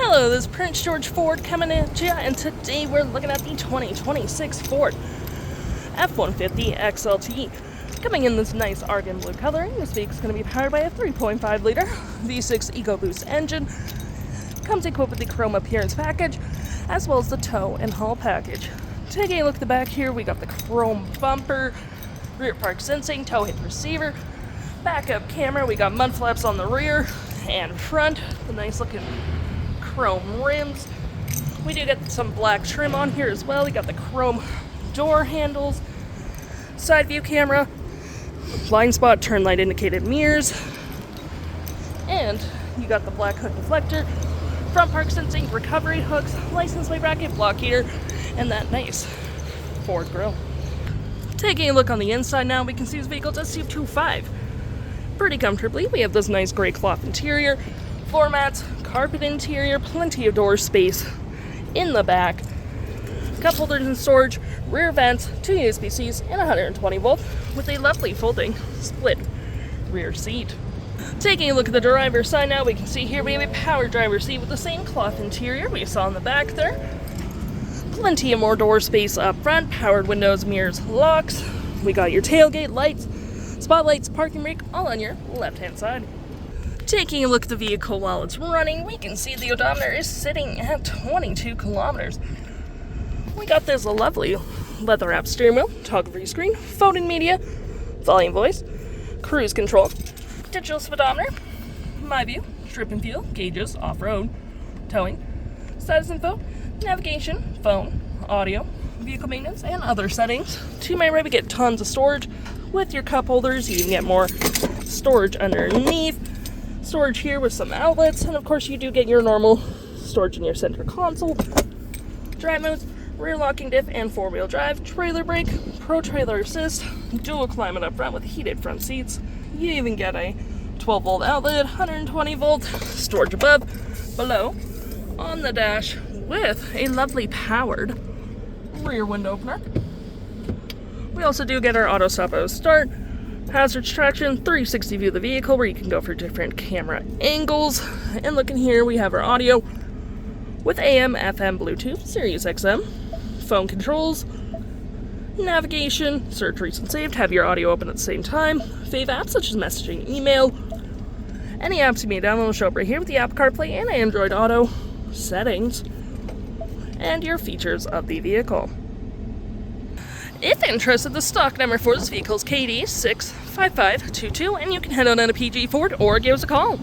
Hello, this is Prince George Ford coming at you, and today we're looking at the 2026 Ford F-150 XLT. Coming in this nice Argon blue coloring, this vehicle's going to be powered by a 3.5 liter V6 EcoBoost engine. Comes equipped with the chrome appearance package, as well as the tow and haul package. Taking a look at the back here, we got the chrome bumper, rear park sensing, tow hitch receiver, backup camera, we got mud flaps on the rear and front, the nice looking chrome rims. We do get some black trim on here as well. We got the chrome door handles, side view camera, blind spot turn light indicated mirrors, and you got the black hood deflector, front park sensing, recovery hooks, license plate bracket, block heater, and that nice Ford grille. Taking a look on the inside now, we can see this vehicle does seat 2.5 pretty comfortably. We have this nice gray cloth interior, floor mats, carpet interior, plenty of door space in the back, cup holders and storage, rear vents, 2 USB-Cs, and 120 volt with a lovely folding split rear seat. Taking a look at the driver's side now, we can see here we have a power driver's seat with the same cloth interior we saw in the back there. Plenty of more door space up front, powered windows, mirrors, locks. We got your tailgate lights, spotlights, parking brake, all on your left-hand side. Taking a look at the vehicle while it's running, we can see the odometer is sitting at 22 kilometers. We got this lovely leather-wrapped steering wheel, toggle-free screen, folding media, volume voice, cruise control, digital speedometer, my view, trip and fuel, gauges, off-road, towing, status info, navigation, phone, audio, vehicle maintenance, and other settings. To my right, we get tons of storage with your cup holders. You even get more storage underneath. Storage here with some outlets, and of course you do get your normal storage in your center console. Drive modes, rear locking diff and four-wheel drive, trailer brake, pro trailer assist, dual climate up front with heated front seats. You even get a 12 volt outlet, 120 volt storage above, below, on the dash with a lovely powered rear window opener. We also do get our auto stop auto start, hazard traction, 360 view of the vehicle where you can go for different camera angles. And looking here, we have our audio with AM, FM, Bluetooth, Sirius XM, phone controls, navigation, search recent saved, have your audio open at the same time, fave apps such as messaging, email. Any apps you may download will show up right here with the Apple CarPlay and Android Auto settings and your features of the vehicle. If interested, the stock number for this vehicle is KD65522, and you can head on down to PG Ford or give us a call.